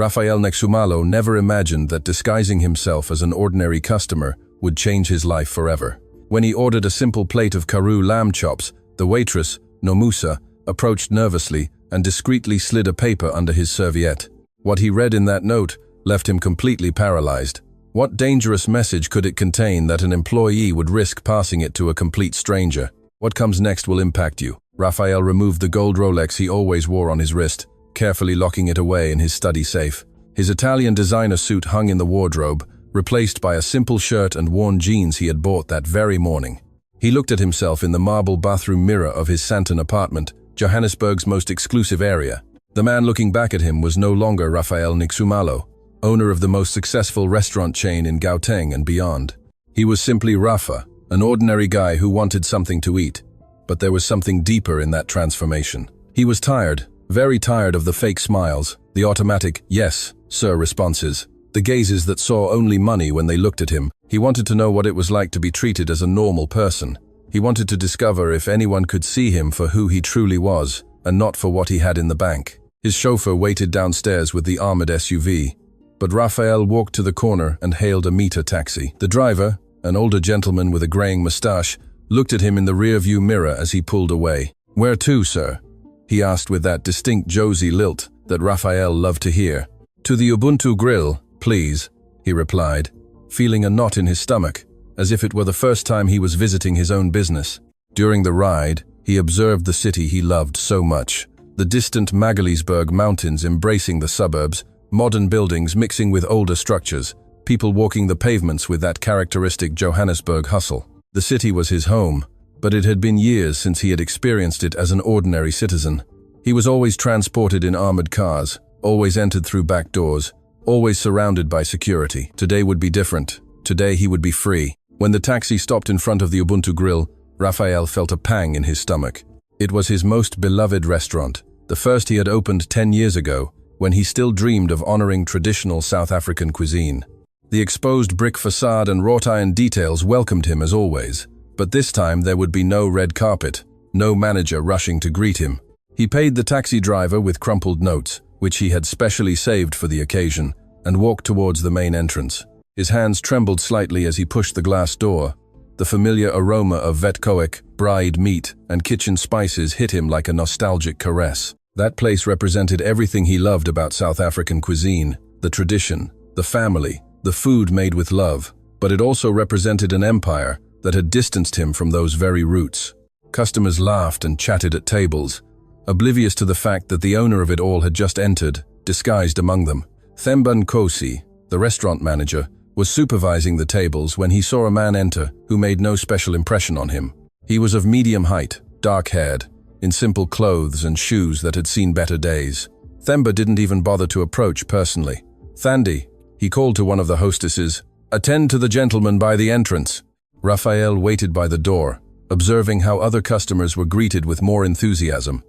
Rafael Nexumalo never imagined that disguising himself as an ordinary customer would change his life forever. When he ordered a simple plate of Karu lamb chops, the waitress, Nomusa, approached nervously and discreetly slid a paper under his serviette. What he read in that note left him completely paralyzed. What dangerous message could it contain that an employee would risk passing it to a complete stranger? What comes next will impact you. Rafael removed the gold Rolex he always wore on his wrist, carefully locking it away in his study safe. His Italian designer suit hung in the wardrobe, replaced by a simple shirt and worn jeans he had bought that very morning. He looked at himself in the marble bathroom mirror of his Santon apartment, Johannesburg's most exclusive area. The man looking back at him was no longer Rafael Nixumalo, owner of the most successful restaurant chain in Gauteng and beyond. He was simply Rafa, an ordinary guy who wanted something to eat. But there was something deeper in that transformation. He was tired, very tired of the fake smiles, the automatic "yes, sir" responses, the gazes that saw only money when they looked at him. He wanted to know what it was like to be treated as a normal person. He wanted to discover if anyone could see him for who he truly was, and not for what he had in the bank. His chauffeur waited downstairs with the armored SUV, but Rafael walked to the corner and hailed a meter taxi. The driver, an older gentleman with a graying mustache, looked at him in the rear-view mirror as he pulled away. "Where to, sir?" he asked with that distinct Josie lilt that Rafael loved to hear. "To the Ubuntu Grill, please," he replied, feeling a knot in his stomach, as if it were the first time he was visiting his own business. During the ride, he observed the city he loved so much. The distant Magaliesberg mountains embracing the suburbs, modern buildings mixing with older structures, people walking the pavements with that characteristic Johannesburg hustle. The city was his home, but it had been years since he had experienced it as an ordinary citizen. He was always transported in armored cars, always entered through back doors, always surrounded by security. Today would be different. Today he would be free. When the taxi stopped in front of the Ubuntu Grill, Rafael felt a pang in his stomach. It was his most beloved restaurant, the first he had opened 10 years ago, when he still dreamed of honoring traditional South African cuisine. The exposed brick facade and wrought iron details welcomed him as always, but this time there would be no red carpet, no manager rushing to greet him. He paid the taxi driver with crumpled notes, which he had specially saved for the occasion, and walked towards the main entrance. His hands trembled slightly as he pushed the glass door. The familiar aroma of vetkoek, bride meat, and kitchen spices hit him like a nostalgic caress. That place represented everything he loved about South African cuisine, the tradition, the family, the food made with love, but it also represented an empire that had distanced him from those very roots. Customers laughed and chatted at tables, oblivious to the fact that the owner of it all had just entered, disguised among them. Themba Nkosi, the restaurant manager, was supervising the tables when he saw a man enter who made no special impression on him. He was of medium height, dark-haired, in simple clothes and shoes that had seen better days. Themba didn't even bother to approach personally. "Thandi," he called to one of the hostesses, "attend to the gentleman by the entrance." Rafael waited by the door, observing how other customers were greeted with more enthusiasm.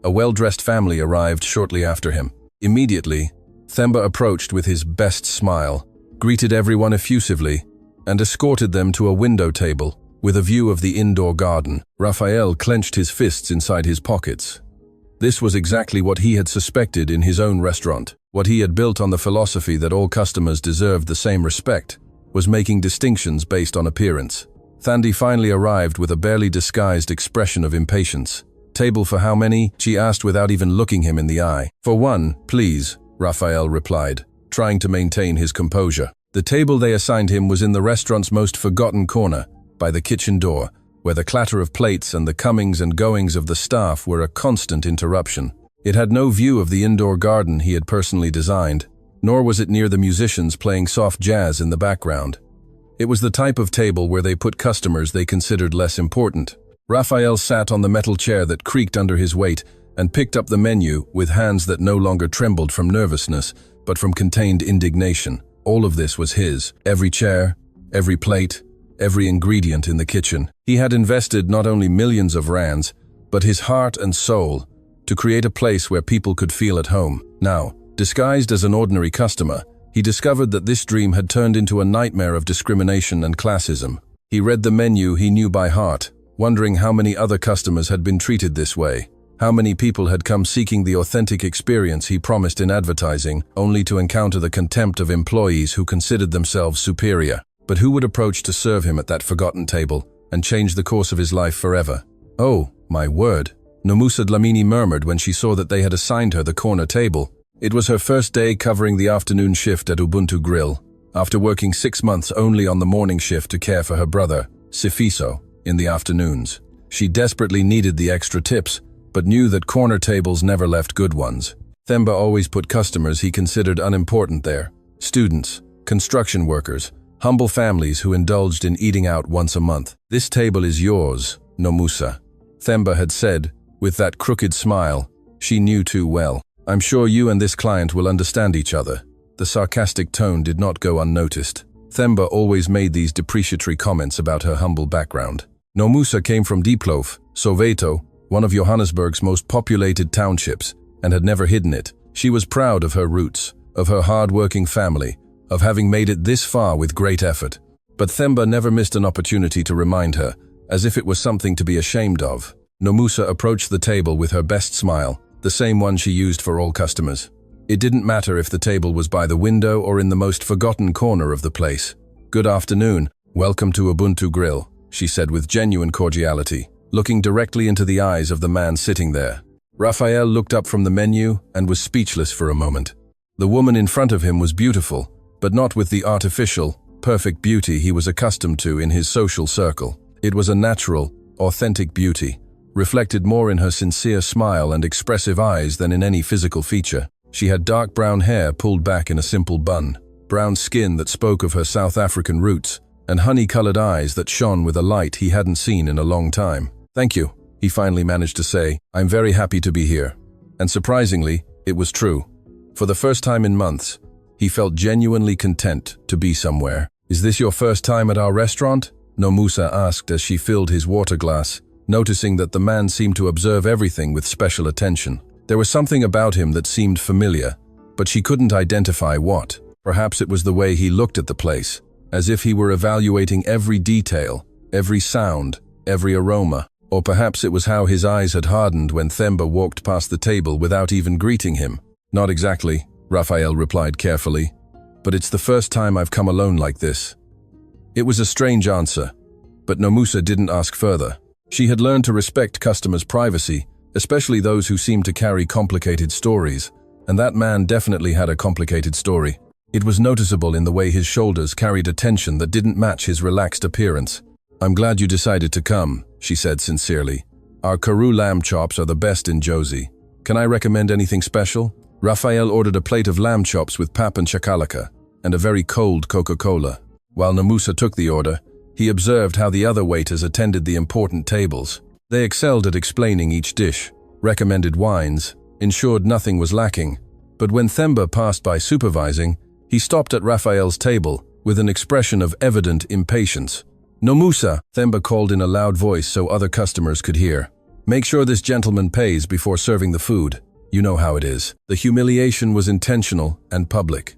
A well-dressed family arrived shortly after him. Immediately, Themba approached with his best smile, greeted everyone effusively, and escorted them to a window table with a view of the indoor garden. Rafael clenched his fists inside his pockets. This was exactly what he had suspected in his own restaurant. What he had built on the philosophy that all customers deserved the same respect was making distinctions based on appearance. Thandi finally arrived with a barely disguised expression of impatience. "Table for how many?" she asked without even looking him in the eye. "For one, please," Rafael replied, trying to maintain his composure. The table they assigned him was in the restaurant's most forgotten corner, by the kitchen door, where the clatter of plates and the comings and goings of the staff were a constant interruption. It had no view of the indoor garden he had personally designed, nor was it near the musicians playing soft jazz in the background. It was the type of table where they put customers they considered less important. Rafael sat on the metal chair that creaked under his weight and picked up the menu with hands that no longer trembled from nervousness, but from contained indignation. All of this was his. Every chair, every plate, every ingredient in the kitchen. He had invested not only millions of rands, but his heart and soul to create a place where people could feel at home. Now, disguised as an ordinary customer, he discovered that this dream had turned into a nightmare of discrimination and classism. He read the menu he knew by heart, wondering how many other customers had been treated this way. How many people had come seeking the authentic experience he promised in advertising, only to encounter the contempt of employees who considered themselves superior? But who would approach to serve him at that forgotten table and change the course of his life forever? "Oh, my word," Nomusa Dlamini murmured when she saw that they had assigned her the corner table. It was her first day covering the afternoon shift at Ubuntu Grill, after working 6 months only on the morning shift to care for her brother, Sifiso, in the afternoons. She desperately needed the extra tips, but knew that corner tables never left good ones. Themba always put customers he considered unimportant there: students, construction workers, humble families who indulged in eating out once a month. "This table is yours, Nomusa," Themba had said, with that crooked smile she knew too well. "I'm sure you and this client will understand each other." The sarcastic tone did not go unnoticed. Themba always made these depreciatory comments about her humble background. Nomusa came from Diepkloof, Soweto, one of Johannesburg's most populated townships, and had never hidden it. She was proud of her roots, of her hard-working family, of having made it this far with great effort. But Themba never missed an opportunity to remind her, as if it was something to be ashamed of. Nomusa approached the table with her best smile, the same one she used for all customers. It didn't matter if the table was by the window or in the most forgotten corner of the place. "Good afternoon, welcome to Ubuntu Grill," she said with genuine cordiality, looking directly into the eyes of the man sitting there. Raphael looked up from the menu and was speechless for a moment. The woman in front of him was beautiful, but not with the artificial, perfect beauty he was accustomed to in his social circle. It was a natural, authentic beauty, reflected more in her sincere smile and expressive eyes than in any physical feature. She had dark brown hair pulled back in a simple bun, brown skin that spoke of her South African roots, and honey-colored eyes that shone with a light he hadn't seen in a long time. "Thank you," he finally managed to say. "I'm very happy to be here." And surprisingly, it was true. For the first time in months, he felt genuinely content to be somewhere. "Is this your first time at our restaurant?" Nomusa asked as she filled his water glass, noticing that the man seemed to observe everything with special attention. There was something about him that seemed familiar, but she couldn't identify what. Perhaps it was the way he looked at the place, as if he were evaluating every detail, every sound, every aroma. Or perhaps it was how his eyes had hardened when Themba walked past the table without even greeting him. "Not exactly," Raphael replied carefully, "but it's the first time I've come alone like this." It was a strange answer, but Nomusa didn't ask further. She had learned to respect customers' privacy, especially those who seemed to carry complicated stories, and that man definitely had a complicated story. It was noticeable in the way his shoulders carried a tension that didn't match his relaxed appearance. "I'm glad you decided to come," she said sincerely. "Our Karoo lamb chops are the best in Jozi. Can I recommend anything special?" Raphael ordered a plate of lamb chops with pap and chakalaka, and a very cold Coca-Cola. While Nomusa took the order, he observed how the other waiters attended the important tables. They excelled at explaining each dish, recommended wines, ensured nothing was lacking. But when Themba passed by supervising, he stopped at Raphael's table with an expression of evident impatience. "Nomusa," Themba called in a loud voice so other customers could hear. "Make sure this gentleman pays before serving the food. You know how it is." The humiliation was intentional and public.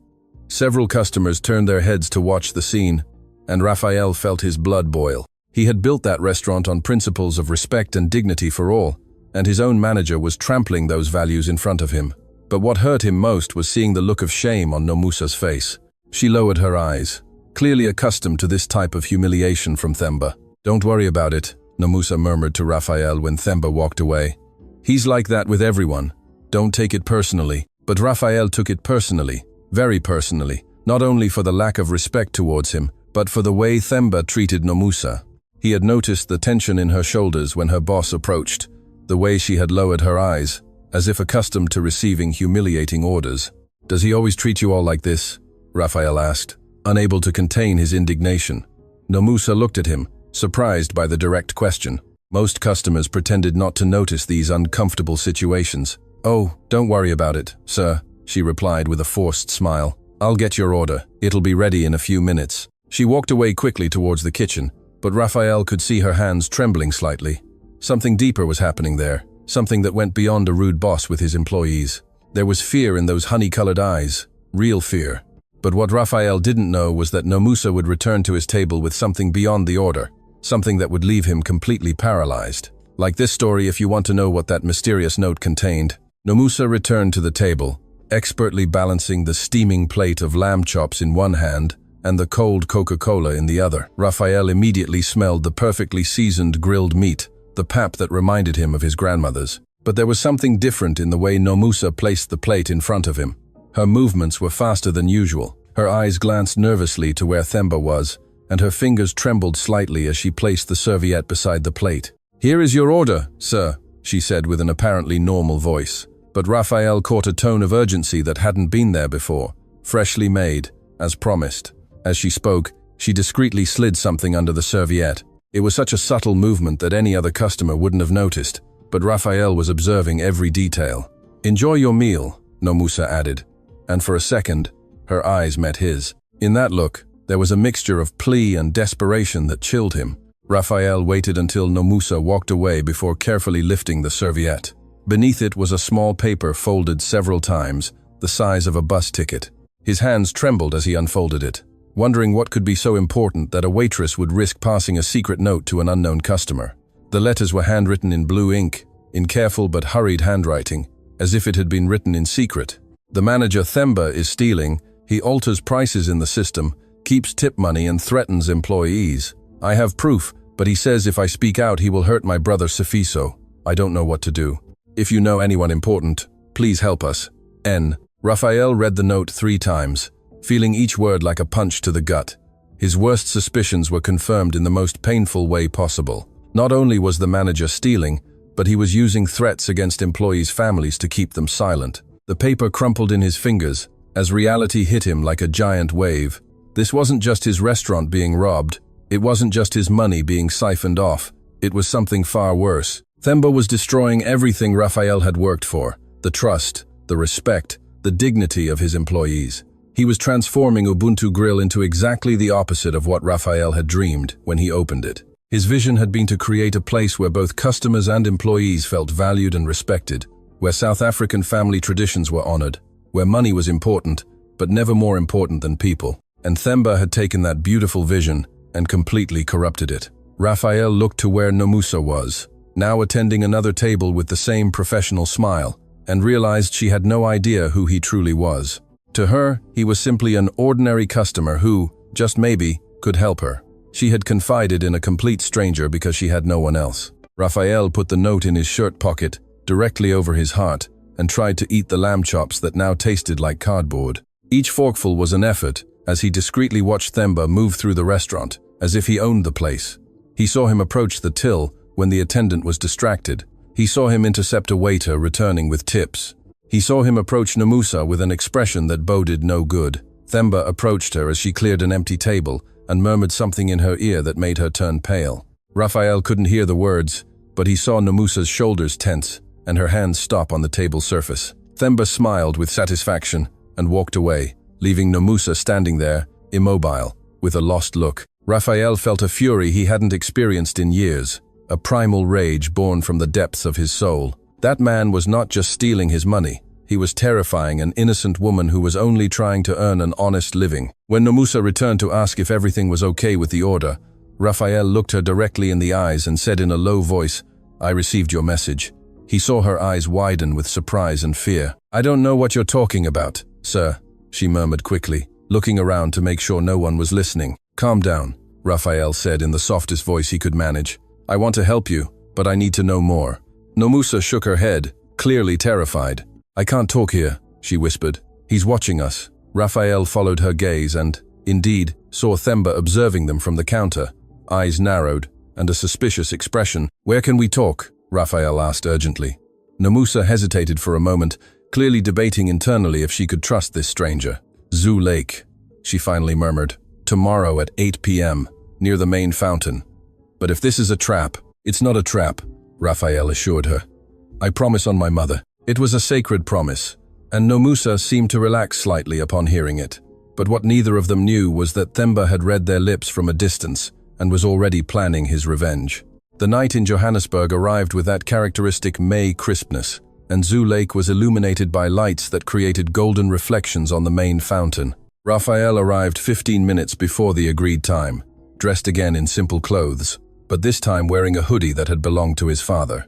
Several customers turned their heads to watch the scene, and Raphael felt his blood boil. He had built that restaurant on principles of respect and dignity for all, and his own manager was trampling those values in front of him. But what hurt him most was seeing the look of shame on Nomusa's face. She lowered her eyes, clearly accustomed to this type of humiliation from Themba. "Don't worry about it," Nomusa murmured to Raphael when Themba walked away. "He's like that with everyone. Don't take it personally." But Raphael took it personally, very personally, not only for the lack of respect towards him, but for the way Themba treated Nomusa. He had noticed the tension in her shoulders when her boss approached, the way she had lowered her eyes, as if accustomed to receiving humiliating orders. "Does he always treat you all like this?" Raphael asked, unable to contain his indignation. Nomusa looked at him, surprised by the direct question. Most customers pretended not to notice these uncomfortable situations. "Oh, don't worry about it, sir," she replied with a forced smile. "I'll get your order. It'll be ready in a few minutes." She walked away quickly towards the kitchen, but Raphael could see her hands trembling slightly. Something deeper was happening there, something that went beyond a rude boss with his employees. There was fear in those honey-colored eyes, real fear. But what Raphael didn't know was that Nomusa would return to his table with something beyond the order, something that would leave him completely paralyzed. Like this story if you want to know what that mysterious note contained. Nomusa returned to the table, expertly balancing the steaming plate of lamb chops in one hand and the cold Coca-Cola in the other. Raphael immediately smelled the perfectly seasoned grilled meat, the pap that reminded him of his grandmother's. But there was something different in the way Nomusa placed the plate in front of him. Her movements were faster than usual. Her eyes glanced nervously to where Themba was, and her fingers trembled slightly as she placed the serviette beside the plate. "Here is your order, sir," she said with an apparently normal voice. But Raphael caught a tone of urgency that hadn't been there before. Freshly made, as promised. As she spoke, she discreetly slid something under the serviette. It was such a subtle movement that any other customer wouldn't have noticed, but Raphael was observing every detail. "Enjoy your meal," Nomusa added, and for a second, her eyes met his. In that look, there was a mixture of plea and desperation that chilled him. Raphael waited until Nomusa walked away before carefully lifting the serviette. Beneath it was a small paper folded several times, the size of a bus ticket. His hands trembled as he unfolded it, wondering what could be so important that a waitress would risk passing a secret note to an unknown customer. The letters were handwritten in blue ink, in careful but hurried handwriting, as if it had been written in secret. "The manager Themba is stealing. He alters prices in the system, keeps tip money and threatens employees. I have proof, but he says if I speak out he will hurt my brother Sifiso. I don't know what to do. If you know anyone important, please help us. N." Raphael read the note 3 times, feeling each word like a punch to the gut. His worst suspicions were confirmed in the most painful way possible. Not only was the manager stealing, but he was using threats against employees' families to keep them silent. The paper crumpled in his fingers as reality hit him like a giant wave. This wasn't just his restaurant being robbed. It wasn't just his money being siphoned off. It was something far worse. Themba was destroying everything Raphael had worked for: the trust, the respect, the dignity of his employees. He was transforming Ubuntu Grill into exactly the opposite of what Raphael had dreamed when he opened it. His vision had been to create a place where both customers and employees felt valued and respected, where South African family traditions were honored, where money was important, but never more important than people. And Themba had taken that beautiful vision and completely corrupted it. Raphael looked to where Nomusa was, now attending another table with the same professional smile, and realized she had no idea who he truly was. To her, he was simply an ordinary customer who, just maybe, could help her. She had confided in a complete stranger because she had no one else. Raphael put the note in his shirt pocket, directly over his heart, and tried to eat the lamb chops that now tasted like cardboard. Each forkful was an effort, as he discreetly watched Themba move through the restaurant, as if he owned the place. He saw him approach the till when the attendant was distracted. He saw him intercept a waiter returning with tips. He saw him approach Nomusa with an expression that boded no good. Themba approached her as she cleared an empty table and murmured something in her ear that made her turn pale. Raphael couldn't hear the words, but he saw Nomusa's shoulders tense and her hands stop on the table surface. Themba smiled with satisfaction and walked away, leaving Nomusa standing there, immobile, with a lost look. Raphael felt a fury he hadn't experienced in years, a primal rage born from the depths of his soul. That man was not just stealing his money, he was terrifying an innocent woman who was only trying to earn an honest living. When Nomusa returned to ask if everything was okay with the order, Raphael looked her directly in the eyes and said in a low voice, "I received your message." He saw her eyes widen with surprise and fear. "I don't know what you're talking about, sir," she murmured quickly, looking around to make sure no one was listening. "Calm down," Raphael said in the softest voice he could manage. "I want to help you, but I need to know more." Nomusa shook her head, clearly terrified. "I can't talk here," she whispered. "He's watching us." Raphael followed her gaze and, indeed, saw Themba observing them from the counter, eyes narrowed, and a suspicious expression. "Where can we talk?" Raphael asked urgently. Nomusa hesitated for a moment, clearly debating internally if she could trust this stranger. "Zoo Lake," she finally murmured. "Tomorrow at 8 p.m., near the main fountain." "But if this is a trap—" "It's not a trap," Raphael assured her. "I promise on my mother." It was a sacred promise, and Nomusa seemed to relax slightly upon hearing it. But what neither of them knew was that Themba had read their lips from a distance and was already planning his revenge. The night in Johannesburg arrived with that characteristic May crispness, and Zoo Lake was illuminated by lights that created golden reflections on the main fountain. Raphael arrived 15 minutes before the agreed time, dressed again in simple clothes. but this time wearing a hoodie that had belonged to his father.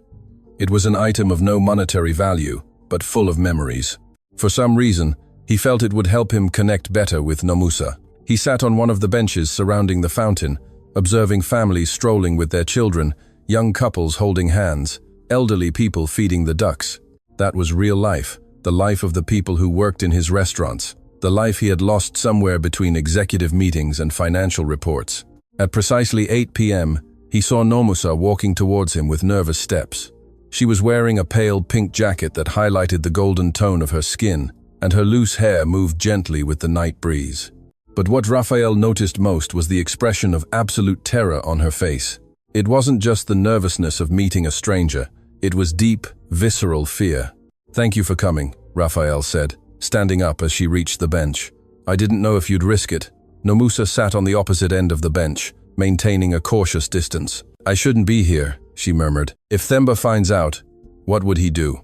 It was an item of no monetary value, but full of memories. For some reason, he felt it would help him connect better with Nomusa. He sat on one of the benches surrounding the fountain, observing families strolling with their children, young couples holding hands, elderly people feeding the ducks. That was real life, the life of the people who worked in his restaurants, the life he had lost somewhere between executive meetings and financial reports. At precisely 8 p.m., he saw Nomusa walking towards him with nervous steps. She was wearing a pale pink jacket that highlighted the golden tone of her skin, and her loose hair moved gently with the night breeze. But what Raphael noticed most was the expression of absolute terror on her face. It wasn't just the nervousness of meeting a stranger, it was deep, visceral fear. "Thank you for coming," Raphael said, standing up as she reached the bench. "I didn't know if you'd risk it." Nomusa sat on the opposite end of the bench, maintaining a cautious distance. "I shouldn't be here," she murmured. "If Themba finds out, what would he do?"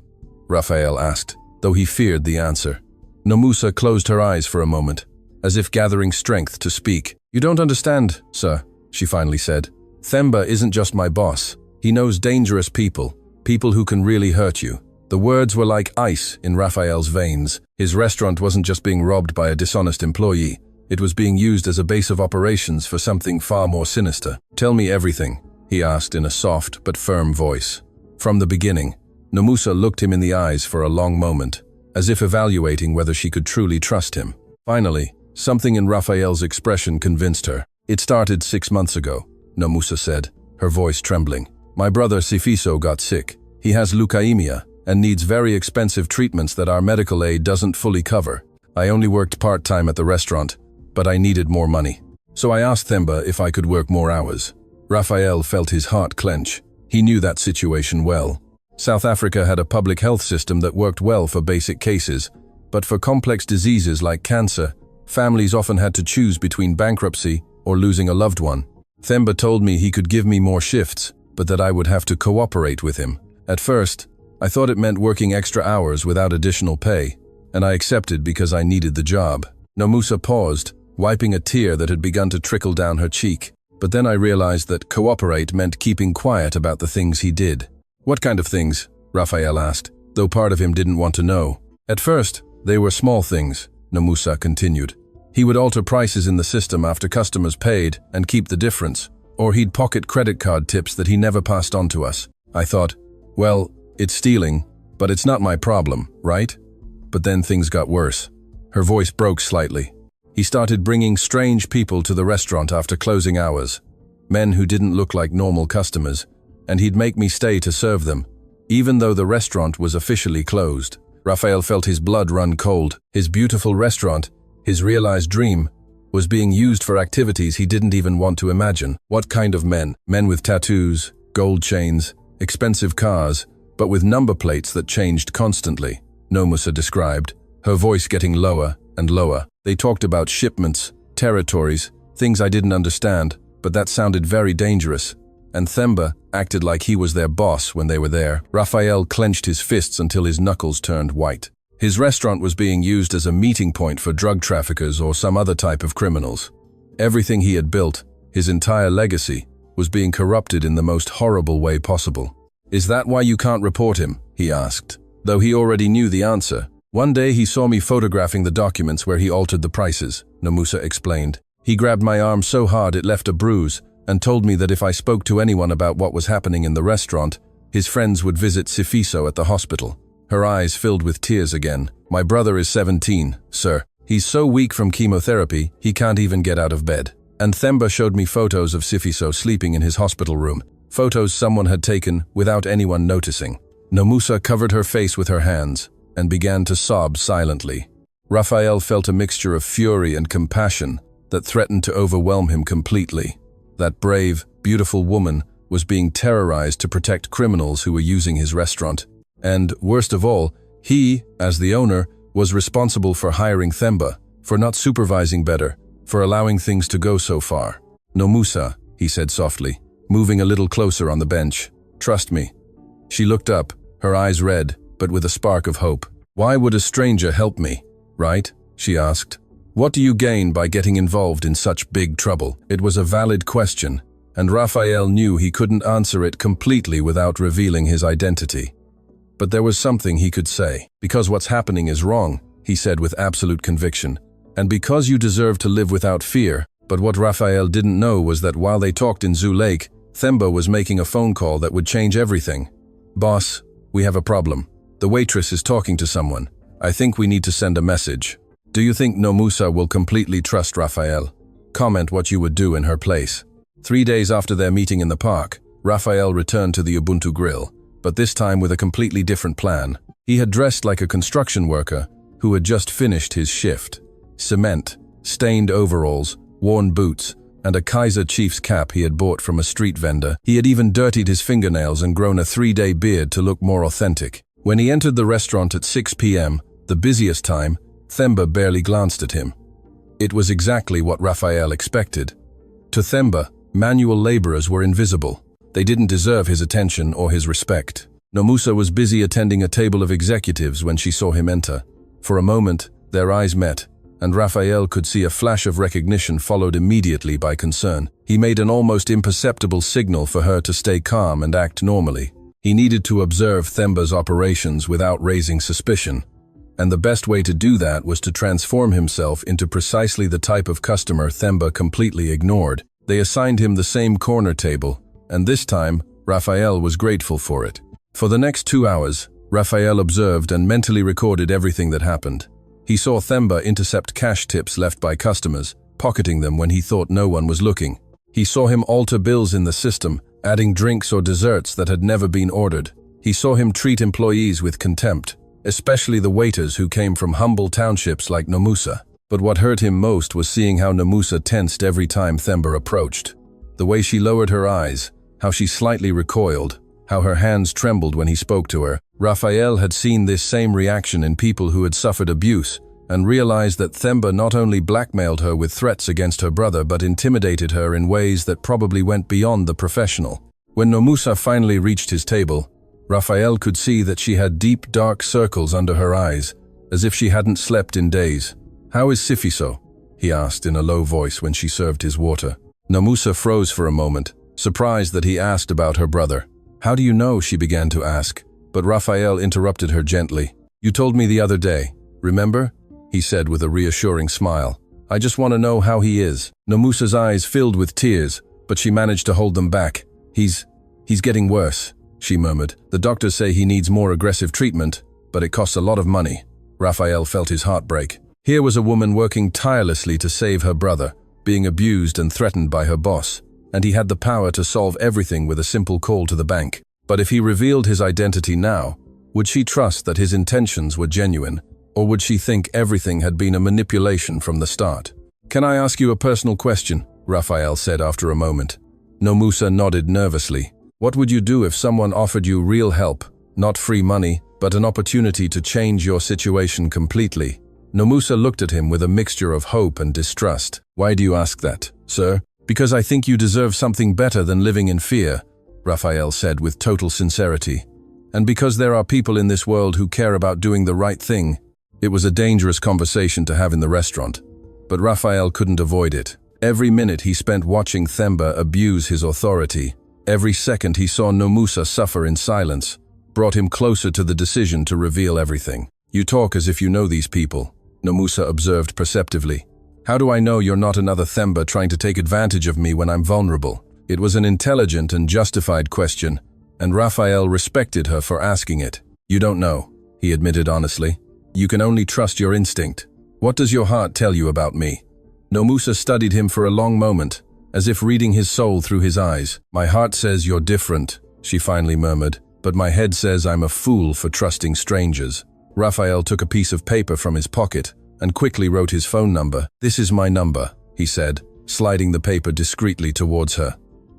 Raphael asked, though he feared the answer. Nomusa closed her eyes for a moment, as if gathering strength to speak. "You don't understand, sir," she finally said. "Themba isn't just my boss. He knows dangerous people, people who can really hurt you." The words were like ice in Raphael's veins. His restaurant wasn't just being robbed by a dishonest employee. It was being used as a base of operations for something far more sinister. "Tell me everything," he asked in a soft but firm voice. From the beginning, Nomusa looked him in the eyes for a long moment, as if evaluating whether she could truly trust him. Finally, something in Raphael's expression convinced her. "It started 6 months ago," Nomusa said, her voice trembling. "My brother Sifiso got sick. He has leukemia and needs very expensive treatments that our medical aid doesn't fully cover. I only worked part-time at the restaurant, but I needed more money. So I asked Themba if I could work more hours." Raphael felt his heart clench. He knew that situation well. South Africa had a public health system that worked well for basic cases, but for complex diseases like cancer, families often had to choose between bankruptcy or losing a loved one. Themba told me he could give me more shifts, but that I would have to cooperate with him. At first, I thought it meant working extra hours without additional pay, and I accepted because I needed the job. Nomusa paused, wiping a tear that had begun to trickle down her cheek. But then I realized that cooperate meant keeping quiet about the things he did. "What kind of things?" Raphael asked, though part of him didn't want to know. "At first, they were small things," Nomusa continued. "He would alter prices in the system after customers paid and keep the difference, or he'd pocket credit card tips that he never passed on to us. I thought, well, it's stealing, but it's not my problem, right? But then things got worse." Her voice broke slightly. "He started bringing strange people to the restaurant after closing hours, men who didn't look like normal customers, and he'd make me stay to serve them, even though the restaurant was officially closed." Raphael felt his blood run cold. His beautiful restaurant, his realized dream, was being used for activities he didn't even want to imagine. What kind of men? Men with tattoos, gold chains, expensive cars, but with number plates that changed constantly, Nomusa described, her voice getting lower and lower. "They talked about shipments, territories, things I didn't understand, but that sounded very dangerous. And Themba acted like he was their boss when they were there." Raphael clenched his fists until his knuckles turned white. His restaurant was being used as a meeting point for drug traffickers or some other type of criminals. Everything he had built, his entire legacy, was being corrupted in the most horrible way possible. "Is that why you can't report him?" he asked, though he already knew the answer. "One day he saw me photographing the documents where he altered the prices," Nomusa explained. "He grabbed my arm so hard it left a bruise and told me that if I spoke to anyone about what was happening in the restaurant, his friends would visit Sifiso at the hospital." Her eyes filled with tears again. "My brother is 17, sir. He's so weak from chemotherapy, he can't even get out of bed. And Themba showed me photos of Sifiso sleeping in his hospital room, photos someone had taken without anyone noticing." Nomusa covered her face with her hands and began to sob silently. Raphael felt a mixture of fury and compassion that threatened to overwhelm him completely. That brave, beautiful woman was being terrorized to protect criminals who were using his restaurant. And, worst of all, he, as the owner, was responsible for hiring Themba, for not supervising better, for allowing things to go so far. "Nomusa," he said softly, moving a little closer on the bench. "Trust me." She looked up, her eyes red, but with a spark of hope. "Why would a stranger help me, right?" she asked. "What do you gain by getting involved in such big trouble?" It was a valid question, and Raphael knew he couldn't answer it completely without revealing his identity. But there was something he could say. "Because what's happening is wrong," he said with absolute conviction. "And because you deserve to live without fear." But what Raphael didn't know was that while they talked in Zoo Lake, Themba was making a phone call that would change everything. "Boss, we have a problem. The waitress is talking to someone. I think we need to send a message. Do you think Nomusa will completely trust Raphael? Comment what you would do in her place." 3 days after their meeting in the park, Raphael returned to the Ubuntu Grill, but this time with a completely different plan. He had dressed like a construction worker who had just finished his shift. Cement, stained overalls, worn boots, and a Kaiser Chiefs cap he had bought from a street vendor. He had even dirtied his fingernails and grown a 3-day beard to look more authentic. When he entered the restaurant at 6 p.m., the busiest time, Themba barely glanced at him. It was exactly what Raphael expected. To Themba, manual laborers were invisible. They didn't deserve his attention or his respect. Nomusa was busy attending a table of executives when she saw him enter. For a moment, their eyes met, and Raphael could see a flash of recognition followed immediately by concern. He made an almost imperceptible signal for her to stay calm and act normally. He needed to observe Themba's operations without raising suspicion, and the best way to do that was to transform himself into precisely the type of customer Themba completely ignored. They assigned him the same corner table, and this time, Raphael was grateful for it. For the next 2 hours, Raphael observed and mentally recorded everything that happened. He saw Themba intercept cash tips left by customers, pocketing them when he thought no one was looking. He saw him alter bills in the system, adding drinks or desserts that had never been ordered. He saw him treat employees with contempt, especially the waiters who came from humble townships like Nomusa. But what hurt him most was seeing how Nomusa tensed every time Themba approached. The way she lowered her eyes, how she slightly recoiled, how her hands trembled when he spoke to her. Raphael had seen this same reaction in people who had suffered abuse, and realized that Themba not only blackmailed her with threats against her brother but intimidated her in ways that probably went beyond the professional. When Nomusa finally reached his table, Raphael could see that she had deep, dark circles under her eyes, as if she hadn't slept in days. "How is Sifiso?" he asked in a low voice when she served his water. Nomusa froze for a moment, surprised that he asked about her brother. "How do you know?" she began to ask, but Raphael interrupted her gently. "You told me the other day, remember?" he said with a reassuring smile. "I just want to know how he is." Nomusa's eyes filled with tears, but she managed to hold them back. He's getting worse," she murmured. "The doctors say he needs more aggressive treatment, but it costs a lot of money." Raphael felt his heart break. Here was a woman working tirelessly to save her brother, being abused and threatened by her boss, and he had the power to solve everything with a simple call to the bank. But if he revealed his identity now, would she trust that his intentions were genuine, or would she think everything had been a manipulation from the start? "Can I ask you a personal question?" Raphael said after a moment. Nomusa nodded nervously. "What would you do if someone offered you real help, not free money, but an opportunity to change your situation completely?" Nomusa looked at him with a mixture of hope and distrust. "Why do you ask that, sir?" "Because I think you deserve something better than living in fear," Raphael said with total sincerity. "And because there are people in this world who care about doing the right thing." It was a dangerous conversation to have in the restaurant, but Raphael couldn't avoid it. Every minute he spent watching Themba abuse his authority. Every second he saw Nomusa suffer in silence brought him closer to the decision to reveal everything. "You talk as if you know these people," Nomusa observed perceptively. "How do I know you're not another Themba trying to take advantage of me when I'm vulnerable?" It was an intelligent and justified question, and Raphael respected her for asking it. "You don't know," he admitted honestly. "You can only trust your instinct. What does your heart tell you about me?" Nomusa studied him for a long moment, as if reading his soul through his eyes. "My heart says you're different," she finally murmured, "but my head says I'm a fool for trusting strangers." Raphael took a piece of paper from his pocket and quickly wrote his phone number. "This is my number," he said, sliding the paper discreetly towards her.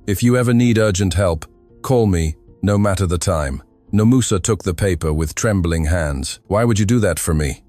"If you ever need urgent help, call me, no matter the time." Nomusa took the paper with trembling hands. "Why would you do that for me?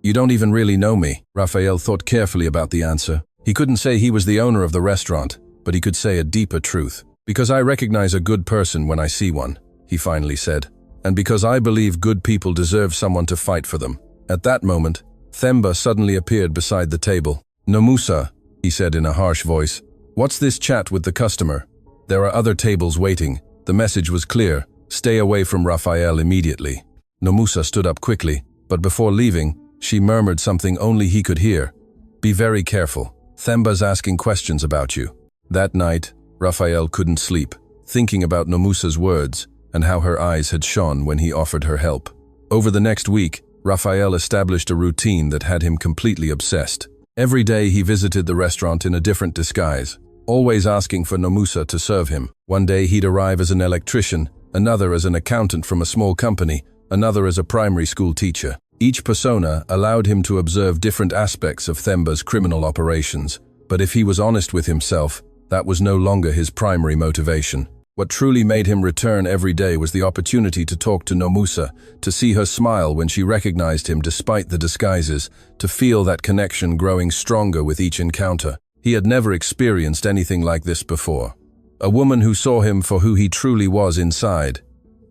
You don't even really know me." Raphael thought carefully about the answer. He couldn't say he was the owner of the restaurant, but he could say a deeper truth. "Because I recognize a good person when I see one," he finally said. "And because I believe good people deserve someone to fight for them." At that moment, Themba suddenly appeared beside the table. "Nomusa," he said in a harsh voice, "what's this chat with the customer?" There are other tables waiting. The message was clear. Stay away from Raphael immediately. Nomusa stood up quickly, but before leaving, she murmured something only he could hear. Be very careful. Themba's asking questions about you. That night, Raphael couldn't sleep, thinking about Nomusa's words and how her eyes had shone when he offered her help. Over the next week, Raphael established a routine that had him completely obsessed. Every day he visited the restaurant in a different disguise, always asking for Nomusa to serve him. One day he'd arrive as an electrician, another as an accountant from a small company, another as a primary school teacher. Each persona allowed him to observe different aspects of Themba's criminal operations, but if he was honest with himself, that was no longer his primary motivation. What truly made him return every day was the opportunity to talk to Nomusa, to see her smile when she recognized him despite the disguises, to feel that connection growing stronger with each encounter. He had never experienced anything like this before. A woman who saw him for who he truly was inside,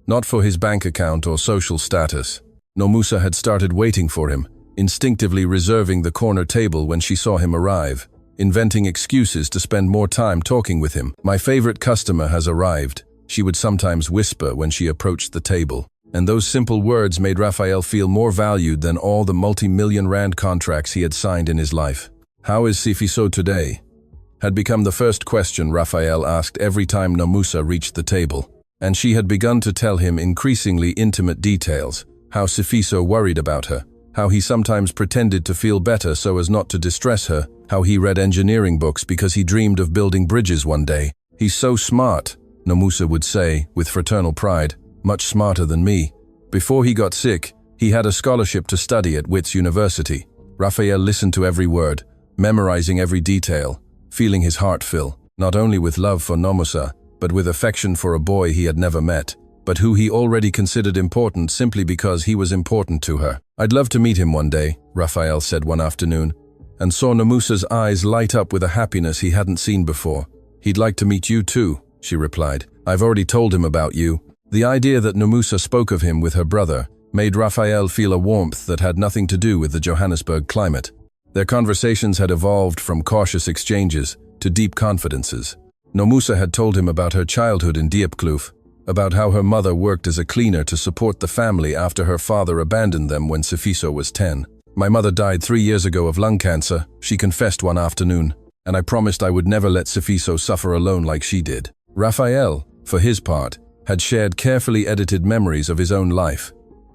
not for his bank account or social status. Nomusa had started waiting for him, instinctively reserving the corner table when she saw him arrive, inventing excuses to spend more time talking with him. My favorite customer has arrived, she would sometimes whisper when she approached the table. And those simple words made Raphael feel more valued than all the multi-million rand contracts he had signed in his life. How is Sifiso today? Had become the first question Raphael asked every time Nomusa reached the table. And she had begun to tell him increasingly intimate details, how Sifiso worried about her, how he sometimes pretended to feel better so as not to distress her, how he read engineering books because he dreamed of building bridges one day. He's so smart, Nomusa would say, with fraternal pride, much smarter than me. Before he got sick, he had a scholarship to study at Wits University. Raphael listened to every word, memorizing every detail, feeling his heart fill, not only with love for Nomusa, but with affection for a boy he had never met, but who he already considered important simply because he was important to her. I'd love to meet him one day, Raphael said one afternoon, and saw Nomusa's eyes light up with a happiness he hadn't seen before. He'd like to meet you too, she replied. I've already told him about you. The idea that Nomusa spoke of him with her brother made Raphael feel a warmth that had nothing to do with the Johannesburg climate. Their conversations had evolved from cautious exchanges to deep confidences. Nomusa had told him about her childhood in Diepkloof, about how her mother worked as a cleaner to support the family after her father abandoned them when Sifiso was 10. My mother died 3 years ago of lung cancer, she confessed one afternoon, and I promised I would never let Sifiso suffer alone like she did. Raphael, for his part, had shared carefully edited memories of his own life.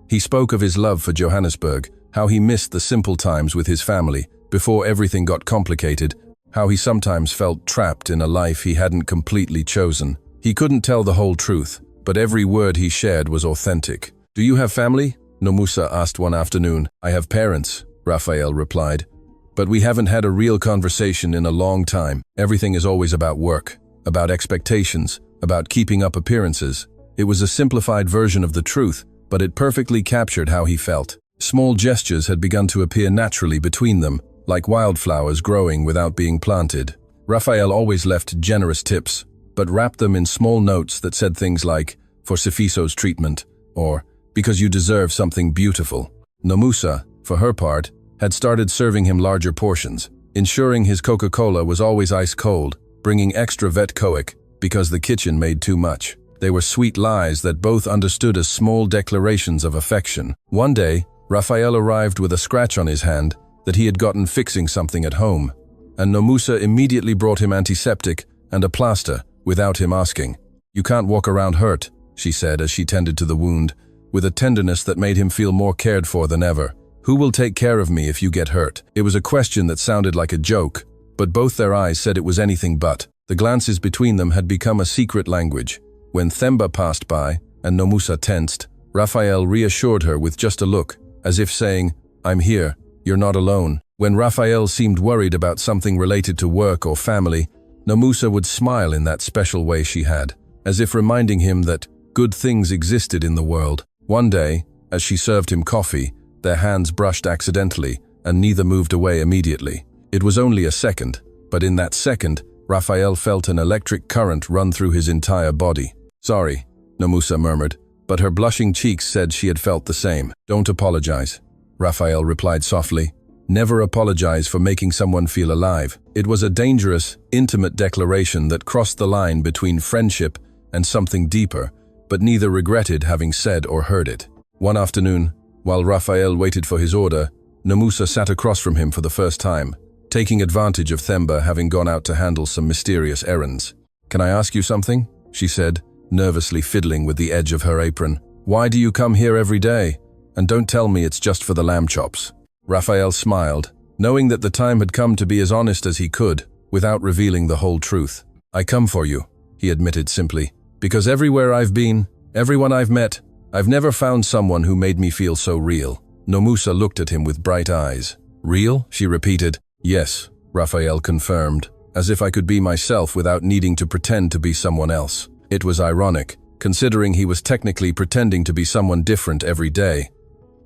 He spoke of his love for Johannesburg, how he missed the simple times with his family before everything got complicated, how he sometimes felt trapped in a life he hadn't completely chosen. He couldn't tell the whole truth, but every word he shared was authentic. Do you have family? Nomusa asked one afternoon. I have parents, Raphael replied. But we haven't had a real conversation in a long time. Everything is always about work, about expectations, about keeping up appearances. It was a simplified version of the truth, but it perfectly captured how he felt. Small gestures had begun to appear naturally between them, like wildflowers growing without being planted. Raphael always left generous tips, but wrapped them in small notes that said things like, for Sifiso's treatment, or because you deserve something beautiful. Nomusa, for her part, had started serving him larger portions, ensuring his Coca-Cola was always ice cold, bringing extra vet coic because the kitchen made too much. They were sweet lies that both understood as small declarations of affection. One day, Raphael arrived with a scratch on his hand that he had gotten fixing something at home, and Nomusa immediately brought him antiseptic and a plaster without him asking. You can't walk around hurt, she said as she tended to the wound, with a tenderness that made him feel more cared for than ever. Who will take care of me if you get hurt? It was a question that sounded like a joke, but both their eyes said it was anything but. The glances between them had become a secret language. When Themba passed by, and Nomusa tensed, Raphael reassured her with just a look, as if saying, I'm here, you're not alone. When Raphael seemed worried about something related to work or family, Nomusa would smile in that special way she had, as if reminding him that good things existed in the world. One day, as she served him coffee, their hands brushed accidentally, and neither moved away immediately. It was only a second, but in that second, Raphael felt an electric current run through his entire body. Sorry, Nomusa murmured, but her blushing cheeks said she had felt the same. Don't apologize, Raphael replied softly. Never apologize for making someone feel alive. It was a dangerous, intimate declaration that crossed the line between friendship and something deeper, but neither regretted having said or heard it. One afternoon, while Raphael waited for his order, Nomusa sat across from him for the first time, taking advantage of Themba having gone out to handle some mysterious errands. "Can I ask you something?" she said, nervously fiddling with the edge of her apron. "Why do you come here every day? And don't tell me it's just for the lamb chops." Raphael smiled, knowing that the time had come to be as honest as he could, without revealing the whole truth. "I come for you," he admitted simply, "because everywhere I've been, everyone I've met, I've never found someone who made me feel so real." Nomusa looked at him with bright eyes. "Real?" she repeated. "Yes," Raphael confirmed, "as if I could be myself without needing to pretend to be someone else." It was ironic, considering he was technically pretending to be someone different every day.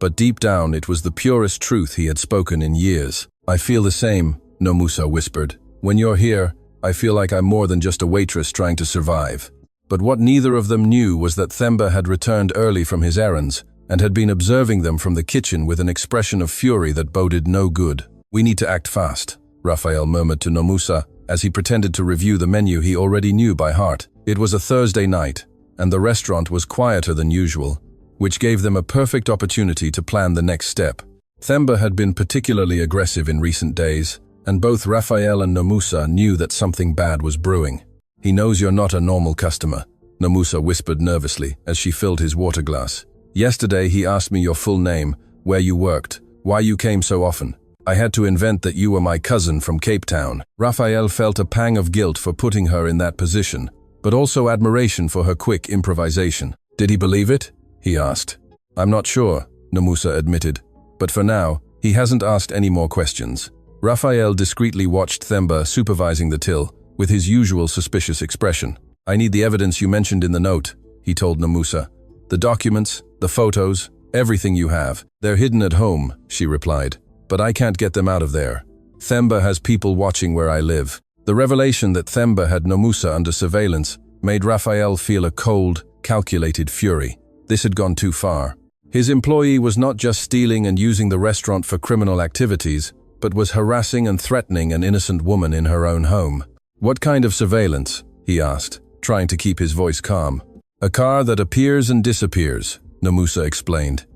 But deep down, it was the purest truth he had spoken in years. "I feel the same," Nomusa whispered. "When you're here, I feel like I'm more than just a waitress trying to survive." But what neither of them knew was that Themba had returned early from his errands and had been observing them from the kitchen with an expression of fury that boded no good. "We need to act fast," Raphael murmured to Nomusa as he pretended to review the menu he already knew by heart. It was a Thursday night, and the restaurant was quieter than usual, which gave them a perfect opportunity to plan the next step. Themba had been particularly aggressive in recent days, and both Raphael and Nomusa knew that something bad was brewing. "He knows you're not a normal customer," Nomusa whispered nervously as she filled his water glass. "Yesterday he asked me your full name, where you worked, why you came so often. I had to invent that you were my cousin from Cape Town." Raphael felt a pang of guilt for putting her in that position, but also admiration for her quick improvisation. "Did he believe it?" he asked. "I'm not sure," Nomusa admitted, "but for now, he hasn't asked any more questions." Raphael discreetly watched Themba supervising the till, with his usual suspicious expression. "I need the evidence you mentioned in the note," he told Nomusa. "The documents, the photos, everything you have. They're hidden at home," she replied, "but I can't get them out of there. Themba has people watching where I live." The revelation that Themba had Nomusa under surveillance made Raphael feel a cold, calculated fury. This had gone too far. His employee was not just stealing and using the restaurant for criminal activities, but was harassing and threatening an innocent woman in her own home. "What kind of surveillance?" he asked, trying to keep his voice calm. "A car that appears and disappears," Nomusa explained.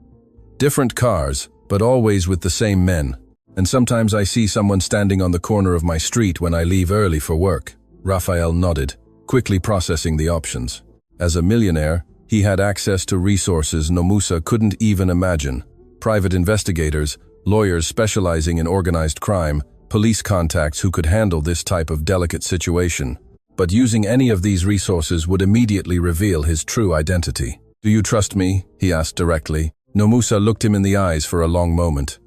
"Different cars, but always with the same men. And sometimes I see someone standing on the corner of my street when I leave early for work." Raphael nodded, quickly processing the options. As a millionaire, he had access to resources Nomusa couldn't even imagine. Private investigators, lawyers specializing in organized crime, police contacts who could handle this type of delicate situation. But using any of these resources would immediately reveal his true identity. "Do you trust me?" he asked directly. Nomusa looked him in the eyes for a long moment.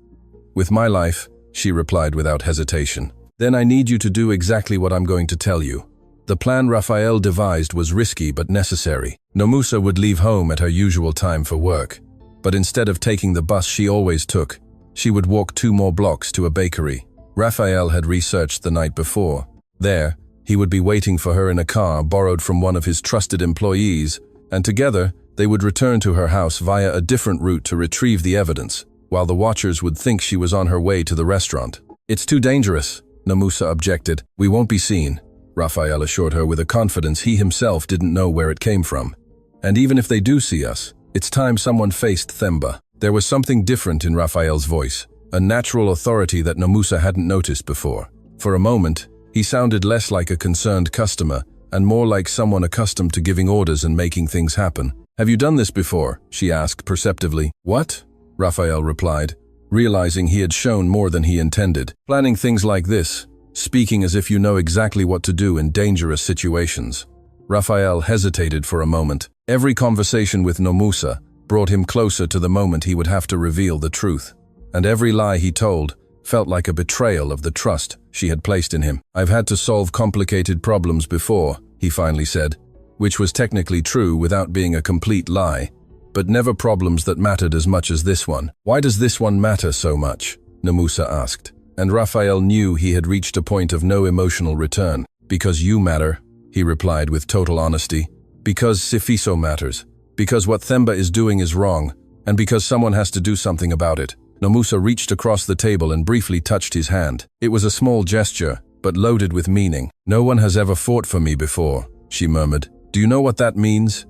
"With my life," she replied without hesitation. "Then I need you to do exactly what I'm going to tell you." The plan Raphael devised was risky but necessary. Nomusa would leave home at her usual time for work, but instead of taking the bus she always took, she would walk 2 more blocks to a bakery. Raphael had researched the night before. There, he would be waiting for her in a car borrowed from one of his trusted employees, and together they would return to her house via a different route to retrieve the evidence, while the watchers would think she was on her way to the restaurant. "It's too dangerous," Nomusa objected. "We won't be seen," Raphael assured her with a confidence he himself didn't know where it came from. "And even if they do see us, it's time someone faced Themba." There was something different in Raphael's voice, a natural authority that Nomusa hadn't noticed before. For a moment, he sounded less like a concerned customer and more like someone accustomed to giving orders and making things happen. "Have you done this before?" she asked perceptively. "What?" Raphael replied, realizing he had shown more than he intended. "Planning things like this, speaking as if you know exactly what to do in dangerous situations." Raphael hesitated for a moment. Every conversation with Nomusa brought him closer to the moment he would have to reveal the truth, and every lie he told felt like a betrayal of the trust she had placed in him. "I've had to solve complicated problems before," he finally said, which was technically true without being a complete lie, but never problems that mattered as much as this one. "Why does this one matter so much?" Nomusa asked, and Raphael knew he had reached a point of no emotional return. "Because you matter," he replied with total honesty. "Because Sifiso matters. Because what Themba is doing is wrong, and because someone has to do something about it." Nomusa reached across the table and briefly touched his hand. It was a small gesture, but loaded with meaning. "No one has ever fought for me before," she murmured. "Do you know what that means?"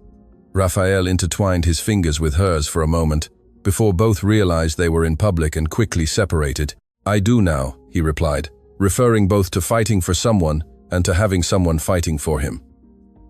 Raphael intertwined his fingers with hers for a moment, before both realized they were in public and quickly separated. "I do now," he replied, referring both to fighting for someone and to having someone fighting for him.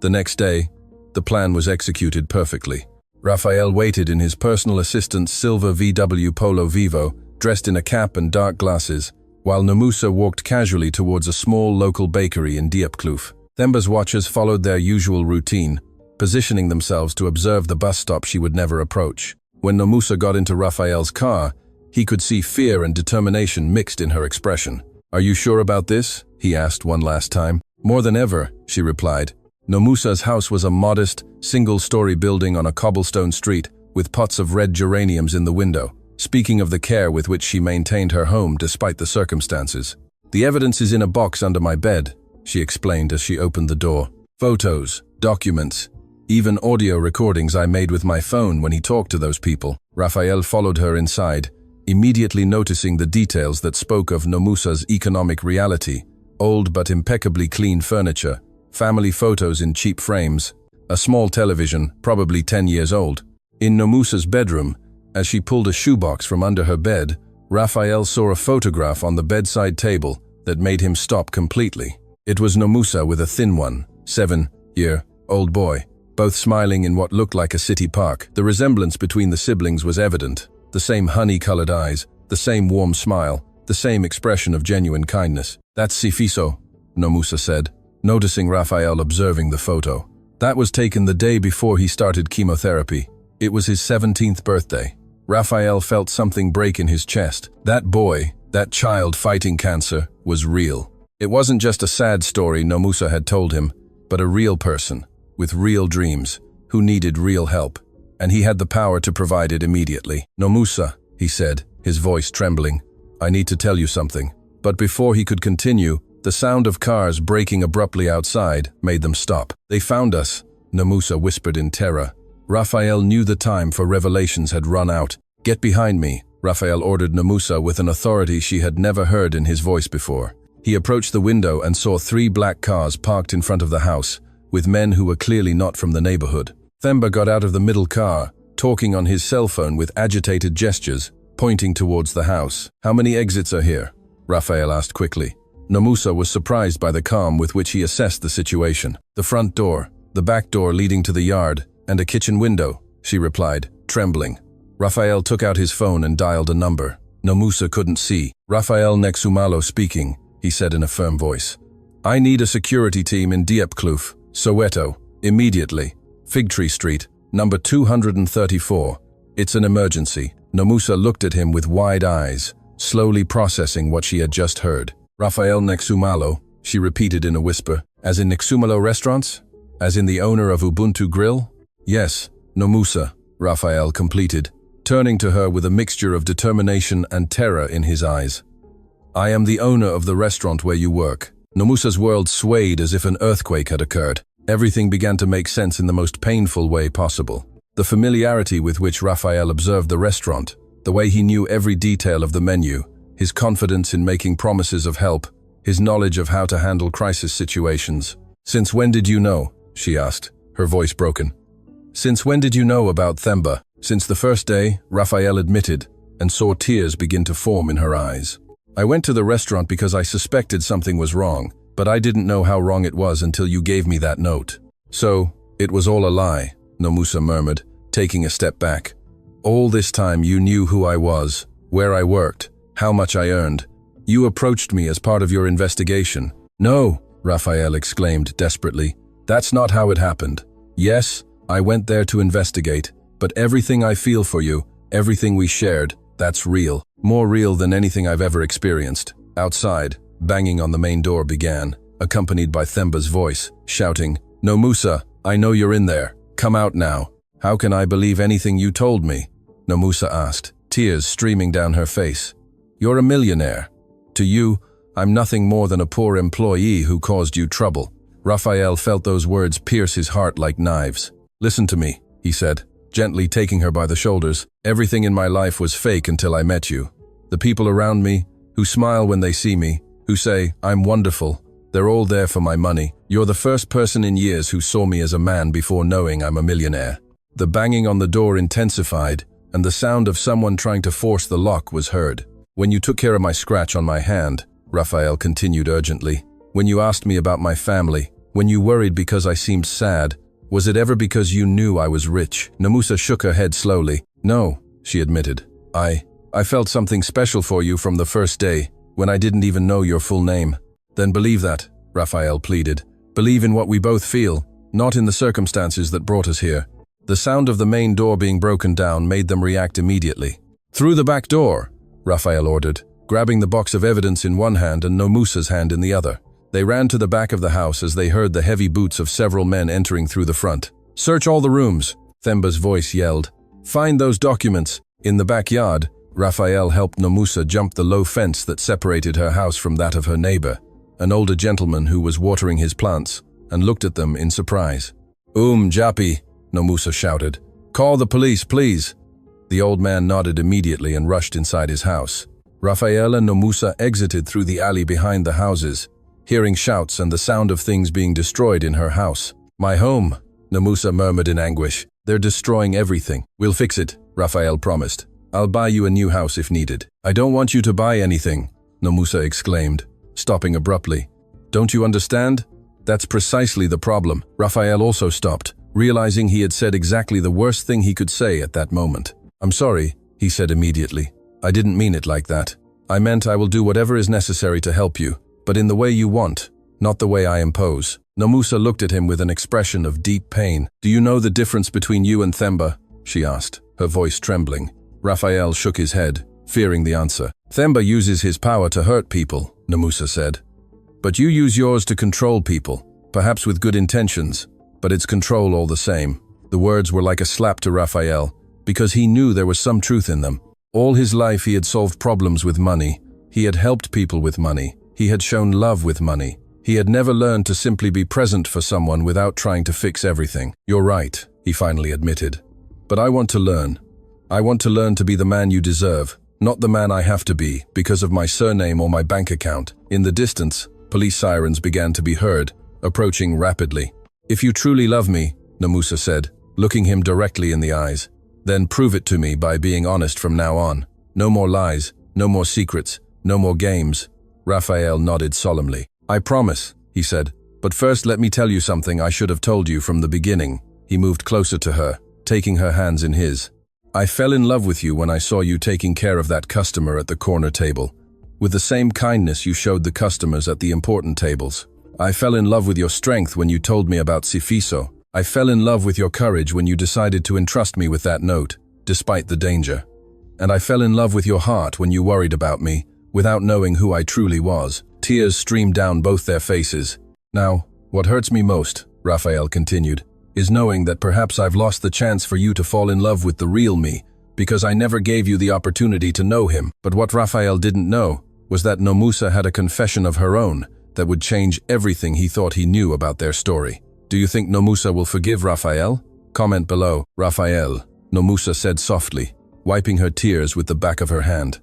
The next day, the plan was executed perfectly. Raphael waited in his personal assistant's silver VW Polo Vivo, dressed in a cap and dark glasses, while Nomusa walked casually towards a small local bakery in Diepkloof. Themba's watchers followed their usual routine, positioning themselves to observe the bus stop she would never approach. When Nomusa got into Raphael's car, he could see fear and determination mixed in her expression. "Are you sure about this?" he asked one last time. "More than ever," she replied. Nomusa's house was a modest, single-story building on a cobblestone street with pots of red geraniums in the window, speaking of the care with which she maintained her home despite the circumstances. "The evidence is in a box under my bed," she explained as she opened the door. "Photos, documents, even audio recordings I made with my phone when he talked to those people." Raphael followed her inside, immediately noticing the details that spoke of Nomusa's economic reality: old but impeccably clean furniture, family photos in cheap frames, a small television, probably 10 years old. In Nomusa's bedroom, as she pulled a shoebox from under her bed, Raphael saw a photograph on the bedside table that made him stop completely. It was Nomusa with a thin one, 7-year-old boy, both smiling in what looked like a city park. The resemblance between the siblings was evident. The same honey-colored eyes, the same warm smile, the same expression of genuine kindness. "That's Sifiso," Nomusa said, noticing Raphael observing the photo. "That was taken the day before he started chemotherapy. It was his 17th birthday." Raphael felt something break in his chest. That boy, that child fighting cancer, was real. It wasn't just a sad story Nomusa had told him, but a real person, with real dreams, who needed real help. And he had the power to provide it immediately. "Nomusa," he said, his voice trembling, "I need to tell you something." But before he could continue, the sound of cars braking abruptly outside made them stop. "They found us," Nomusa whispered in terror. Raphael knew the time for revelations had run out. "Get behind me," Raphael ordered Nomusa with an authority she had never heard in his voice before. He approached the window and saw 3 black cars parked in front of the house, with men who were clearly not from the neighborhood. Themba got out of the middle car, talking on his cell phone with agitated gestures, pointing towards the house. "How many exits are here?" Raphael asked quickly. Nomusa was surprised by the calm with which he assessed the situation. "The front door, the back door leading to the yard, and a kitchen window," she replied, trembling. Raphael took out his phone and dialed a number. Nomusa couldn't see. "Raphael Nexumalo speaking," he said in a firm voice. "I need a security team in Diepkloof, Soweto, immediately. Figtree Street, number 234. It's an emergency." Nomusa looked at him with wide eyes, slowly processing what she had just heard. "Raphael Nexumalo," she repeated in a whisper. "As in Nexumalo Restaurants? As in the owner of Ubuntu Grill?" "Yes, Nomusa," Raphael completed, turning to her with a mixture of determination and terror in his eyes. "I am the owner of the restaurant where you work." Nomusa's world swayed as if an earthquake had occurred. Everything began to make sense in the most painful way possible. The familiarity with which Raphael observed the restaurant, the way he knew every detail of the menu, his confidence in making promises of help, his knowledge of how to handle crisis situations. "Since when did you know?" she asked, her voice broken. "Since when did you know about Themba?" "Since the first day," Raphael admitted, and saw tears begin to form in her eyes. "I went to the restaurant because I suspected something was wrong, but I didn't know how wrong it was until you gave me that note." "So, it was all a lie," Nomusa murmured, taking a step back. "All this time you knew who I was, where I worked, how much I earned. You approached me as part of your investigation." "No," Raphael exclaimed desperately. "That's not how it happened. Yes, I went there to investigate, but everything I feel for you, everything we shared, that's real. More real than anything I've ever experienced." Outside, banging on the main door began, accompanied by Themba's voice, shouting, "Nomusa, I know you're in there. Come out now." "How can I believe anything you told me?" Nomusa asked, tears streaming down her face. "You're a millionaire. To you, I'm nothing more than a poor employee who caused you trouble." Raphael felt those words pierce his heart like knives. "Listen to me," he said. gently taking her by the shoulders. Everything in my life was fake until I met you. The people around me, who smile when they see me, who say, I'm wonderful, they're all there for my money. You're the first person in years who saw me as a man before knowing I'm a millionaire. The banging on the door intensified, and the sound of someone trying to force the lock was heard. When you took care of my scratch on my hand, Raphael continued urgently, when you asked me about my family, when you worried because I seemed sad, was it ever because you knew I was rich? Namusa shook her head slowly. No, she admitted. I felt something special for you from the first day, when I didn't even know your full name. Then believe that, Raphael pleaded. Believe in what we both feel, not in the circumstances that brought us here. The sound of the main door being broken down made them react immediately. Through the back door, Raphael ordered, grabbing the box of evidence in one hand and Nomusa's hand in the other. They ran to the back of the house as they heard the heavy boots of several men entering through the front. Search all the rooms, Themba's voice yelled. Find those documents. In the backyard, Raphael helped Nomusa jump the low fence that separated her house from that of her neighbor, an older gentleman who was watering his plants, and looked at them in surprise. Japi, Nomusa shouted. Call the police, please. The old man nodded immediately and rushed inside his house. Raphael and Nomusa exited through the alley behind the houses, hearing shouts and the sound of things being destroyed in her house. My home, Nomusa murmured in anguish. They're destroying everything. We'll fix it, Raphael promised. I'll buy you a new house if needed. I don't want you to buy anything, Nomusa exclaimed, stopping abruptly. Don't you understand? That's precisely the problem. Raphael also stopped, realizing he had said exactly the worst thing he could say at that moment. I'm sorry, he said immediately. I didn't mean it like that. I meant I will do whatever is necessary to help you, but in the way you want, not the way I impose. Nomusa looked at him with an expression of deep pain. Do you know the difference between you and Themba? She asked, her voice trembling. Raphael shook his head, fearing the answer. Themba uses his power to hurt people, Nomusa said. But you use yours to control people, perhaps with good intentions, but it's control all the same. The words were like a slap to Raphael, because he knew there was some truth in them. All his life he had solved problems with money. He had helped people with money. He had shown love with money. He had never learned to simply be present for someone without trying to fix everything. You're right, he finally admitted. But I want to learn. I want to learn to be the man you deserve, not the man I have to be because of my surname or my bank account. In the distance, police sirens began to be heard, approaching rapidly. If you truly love me, Nomusa said, looking him directly in the eyes, then prove it to me by being honest from now on. No more lies, no more secrets, no more games. Raphael nodded solemnly. I promise, he said, but first let me tell you something I should have told you from the beginning. He moved closer to her, taking her hands in his. I fell in love with you when I saw you taking care of that customer at the corner table, with the same kindness you showed the customers at the important tables. I fell in love with your strength when you told me about Sifiso. I fell in love with your courage when you decided to entrust me with that note, despite the danger. And I fell in love with your heart when you worried about me, without knowing who I truly was. Tears streamed down both their faces. Now, what hurts me most, Raphael continued, is knowing that perhaps I've lost the chance for you to fall in love with the real me, because I never gave you the opportunity to know him. But what Raphael didn't know was that Nomusa had a confession of her own that would change everything he thought he knew about their story. Do you think Nomusa will forgive Raphael? Comment below. Raphael, Nomusa said softly, wiping her tears with the back of her hand.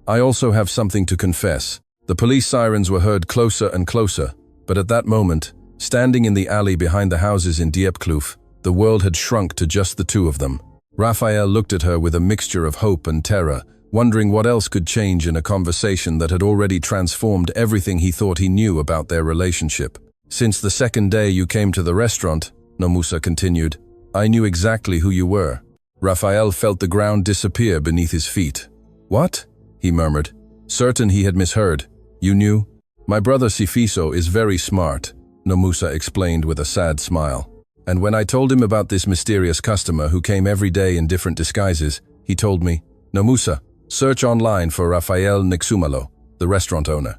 I also have something to confess. The police sirens were heard closer and closer, but at that moment, standing in the alley behind the houses in Diepkloof, the world had shrunk to just the two of them. Raphael looked at her with a mixture of hope and terror, wondering what else could change in a conversation that had already transformed everything he thought he knew about their relationship. Since the second day you came to the restaurant, Nomusa continued, I knew exactly who you were. Raphael felt the ground disappear beneath his feet. What? He murmured, certain he had misheard. You knew? My brother Sifiso is very smart, Nomusa explained with a sad smile. And when I told him about this mysterious customer who came every day in different disguises, he told me, Nomusa, search online for Raphael Nixumalo, the restaurant owner.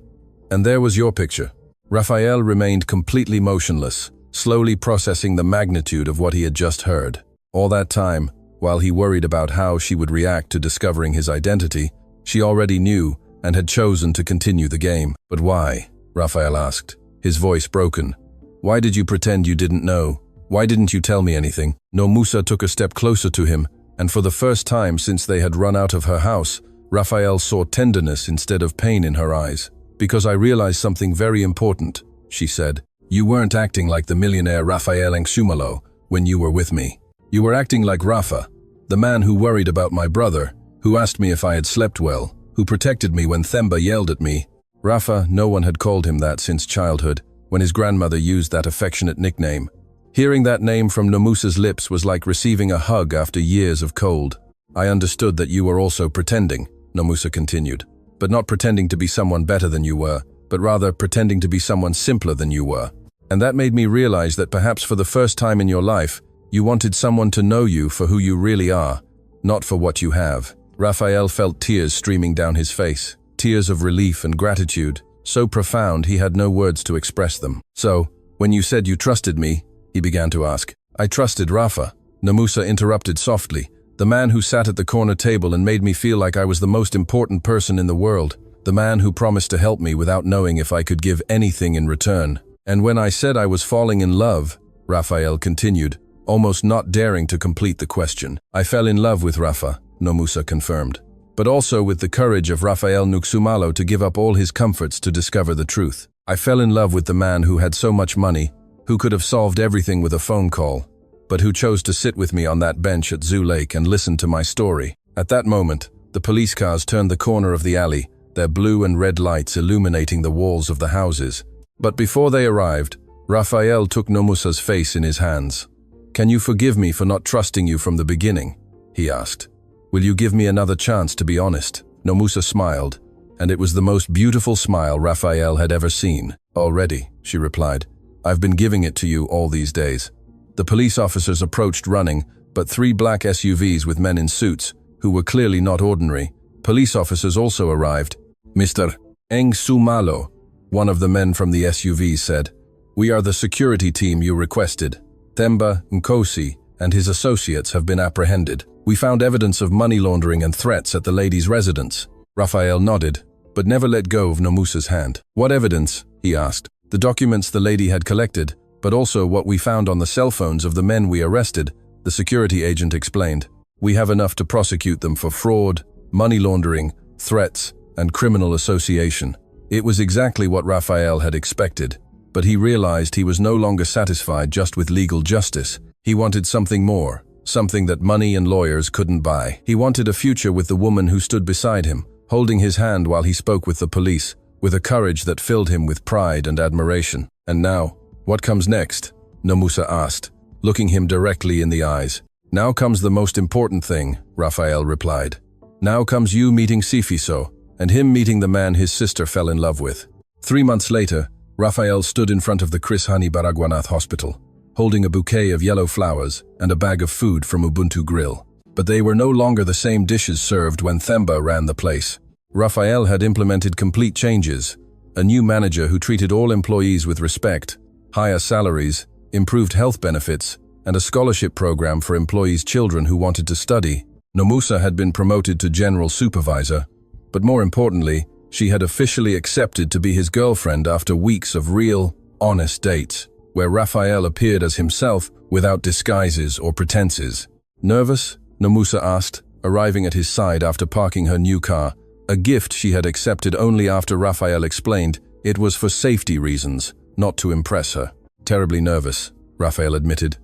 And there was your picture. Raphael remained completely motionless, slowly processing the magnitude of what he had just heard. All that time, while he worried about how she would react to discovering his identity, she already knew and had chosen to continue the game. But why? Raphael asked, his voice broken. Why did you pretend you didn't know? Why didn't you tell me anything? Nomusa took a step closer to him, and for the first time since they had run out of her house, Raphael saw tenderness instead of pain in her eyes. Because I realized something very important, she said. You weren't acting like the millionaire Raphael Nxumalo when you were with me. You were acting like Rafa, the man who worried about my brother, who asked me if I had slept well, who protected me when Themba yelled at me. Rafa, no one had called him that since childhood, when his grandmother used that affectionate nickname. Hearing that name from Nomusa's lips was like receiving a hug after years of cold. I understood that you were also pretending, Nomusa continued, but not pretending to be someone better than you were, but rather pretending to be someone simpler than you were. And that made me realize that perhaps for the first time in your life, you wanted someone to know you for who you really are, not for what you have. Raphael felt tears streaming down his face, tears of relief and gratitude, so profound he had no words to express them. So, when you said you trusted me, he began to ask. I trusted Rafa, Nomusa interrupted softly, the man who sat at the corner table and made me feel like I was the most important person in the world, the man who promised to help me without knowing if I could give anything in return. And when I said I was falling in love, Raphael continued, almost not daring to complete the question. I fell in love with Rafa, Nomusa confirmed, but also with the courage of Raphael Nxumalo to give up all his comforts to discover the truth. I fell in love with the man who had so much money, who could have solved everything with a phone call, but who chose to sit with me on that bench at Zoo Lake and listen to my story. At that moment, the police cars turned the corner of the alley, their blue and red lights illuminating the walls of the houses. But before they arrived, Raphael took Nomusa's face in his hands. Can you forgive me for not trusting you from the beginning? He asked. Will you give me another chance to be honest? Nomusa smiled, and it was the most beautiful smile Raphael had ever seen. Already, she replied. I've been giving it to you all these days. The police officers approached running, but 3 black SUVs with men in suits, who were clearly not ordinary. Police officers also arrived. Mr. Nxumalo, one of the men from the SUVs said, we are the security team you requested. Themba Nkosi and his associates have been apprehended. We found evidence of money laundering and threats at the lady's residence. Raphael nodded, but never let go of Nomusa's hand. What evidence? He asked. The documents the lady had collected, but also what we found on the cell phones of the men we arrested, the security agent explained. We have enough to prosecute them for fraud, money laundering, threats, and criminal association. It was exactly what Raphael had expected, but he realized he was no longer satisfied just with legal justice. He wanted something more, something that money and lawyers couldn't buy. He wanted a future with the woman who stood beside him, holding his hand while he spoke with the police, with a courage that filled him with pride and admiration. And now, what comes next? Nomusa asked, looking him directly in the eyes. Now comes the most important thing, Raphael replied. Now comes you meeting Sifiso, and him meeting the man his sister fell in love with. 3 months later, Raphael stood in front of the Chris Hani Baragwanath Hospital, holding a bouquet of yellow flowers and a bag of food from Ubuntu Grill. But they were no longer the same dishes served when Themba ran the place. Raphael had implemented complete changes, a new manager who treated all employees with respect, higher salaries, improved health benefits, and a scholarship program for employees' children who wanted to study. Nomusa had been promoted to general supervisor, but more importantly, she had officially accepted to be his girlfriend after weeks of real, honest dates, where Raphael appeared as himself without disguises or pretenses. Nervous? Nomusa asked, arriving at his side after parking her new car, a gift she had accepted only after Raphael explained it was for safety reasons, not to impress her. Terribly nervous, Raphael admitted.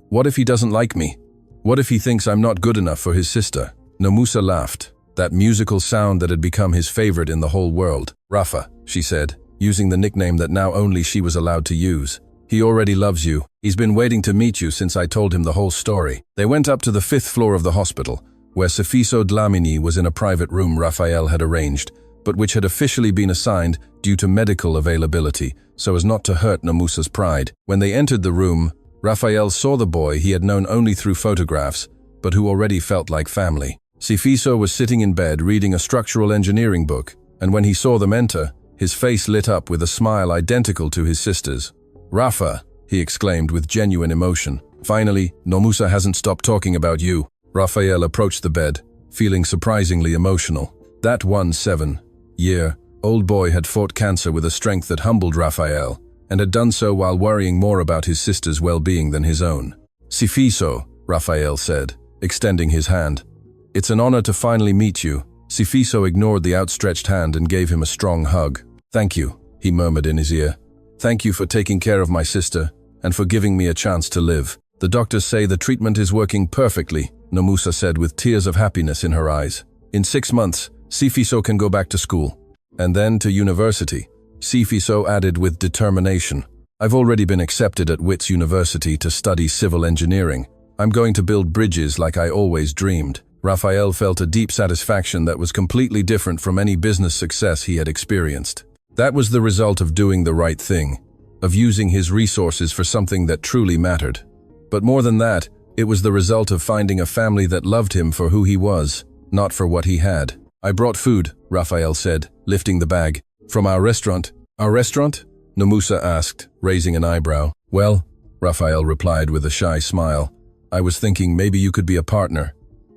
What if he doesn't like me? What if he thinks I'm not good enough for his sister? Nomusa laughed, that musical sound that had become his favorite in the whole world. Rafa, she said, using the nickname that now only she was allowed to use. He already loves you. He's been waiting to meet you since I told him the whole story. They went up to the 5th floor of the hospital, where Sifiso Dlamini was in a private room Raphael had arranged, but which had officially been assigned due to medical availability, so as not to hurt Nomusa's pride. When they entered the room, Raphael saw the boy he had known only through photographs, but who already felt like family. Sifiso was sitting in bed reading a structural engineering book, and when he saw them enter, his face lit up with a smile identical to his sister's. Rafa, he exclaimed with genuine emotion. Finally, Nomusa hasn't stopped talking about you. Raphael approached the bed, feeling surprisingly emotional. That 17-year-old boy had fought cancer with a strength that humbled Raphael, and had done so while worrying more about his sister's well-being than his own. Sifiso, Raphael said, extending his hand. It's an honor to finally meet you. Sifiso ignored the outstretched hand and gave him a strong hug. Thank you, he murmured in his ear. Thank you for taking care of my sister, and for giving me a chance to live. The doctors say the treatment is working perfectly, Nomusa said with tears of happiness in her eyes. In 6 months, Sifiso can go back to school. And then to university. Sifiso added with determination. I've already been accepted at Wits University to study civil engineering. I'm going to build bridges like I always dreamed. Raphael felt a deep satisfaction that was completely different from any business success he had experienced. That was the result of doing the right thing, of using his resources for something that truly mattered. But more than that, it was the result of finding a family that loved him for who he was, not for what he had. I brought food, Raphael said, lifting the bag. From our restaurant. Our restaurant? Nomusa asked, raising an eyebrow. Well, Raphael replied with a shy smile, I was thinking maybe you could be a partner.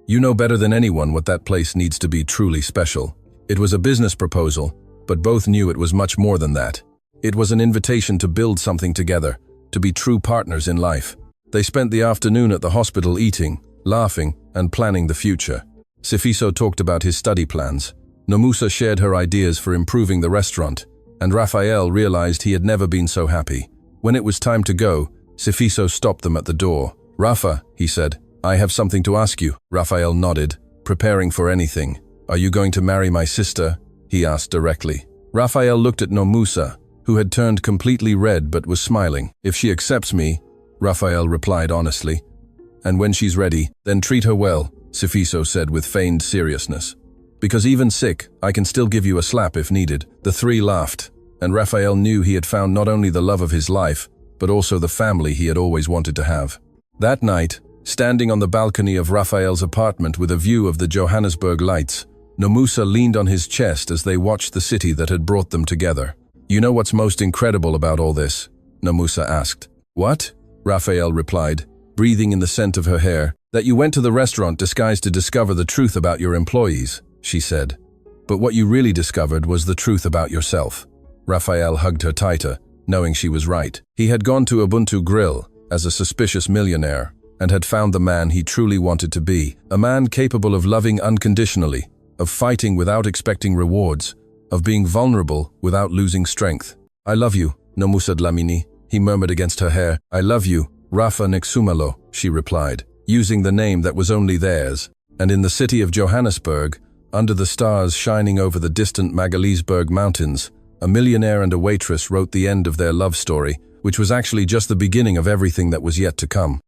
You know better than anyone what that place needs to be truly special. It was a business proposal, but both knew it was much more than that. It was an invitation to build something together, to be true partners in life. They spent the afternoon at the hospital eating, laughing, and planning the future. Sifiso talked about his study plans. Nomusa shared her ideas for improving the restaurant, and Raphael realized he had never been so happy. When it was time to go, Sifiso stopped them at the door. Rafa, he said, I have something to ask you. Raphael nodded, preparing for anything. Are you going to marry my sister? He asked directly. Raphael looked at Nomusa, who had turned completely red but was smiling. If she accepts me, Raphael replied honestly. And when she's ready, then treat her well, Sifiso said with feigned seriousness. Because even sick, I can still give you a slap if needed. The three laughed, and Raphael knew he had found not only the love of his life, but also the family he had always wanted to have. That night, standing on the balcony of Raphael's apartment with a view of the Johannesburg lights, Nomusa leaned on his chest as they watched the city that had brought them together. You know what's most incredible about all this? Nomusa asked. What? Raphael replied, breathing in the scent of her hair. That you went to the restaurant disguised to discover the truth about your employees, she said. But what you really discovered was the truth about yourself. Raphael hugged her tighter, knowing she was right. He had gone to Ubuntu Grill as a suspicious millionaire and had found the man he truly wanted to be, a man capable of loving unconditionally, of fighting without expecting rewards, of being vulnerable without losing strength. I love you, Nomusa Dlamini, he murmured against her hair. I love you, Rafa Nixumalo, she replied, using the name that was only theirs. And in the city of Johannesburg, under the stars shining over the distant Magaliesberg Mountains, a millionaire and a waitress wrote the end of their love story, which was actually just the beginning of everything that was yet to come.